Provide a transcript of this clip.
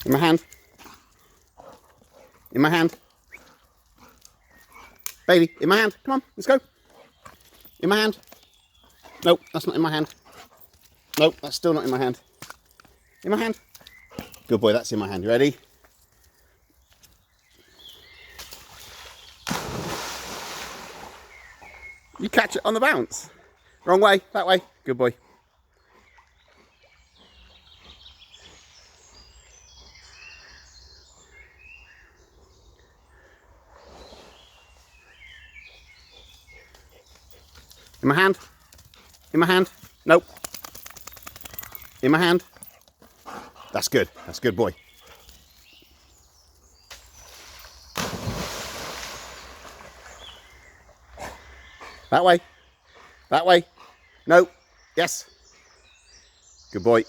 In my hand. In my hand. Baby, in my hand. Come on, let's go. In my hand. Nope, that's not in my hand. Nope, that's still not in my hand. In my hand. Good boy, that's in my hand. You ready? You catch it on the bounce. Wrong way, that way. Good boy. In my hand. In my hand. Nope. In my hand. That's good. That's good, boy. That way. That way. No. Yes. Good boy.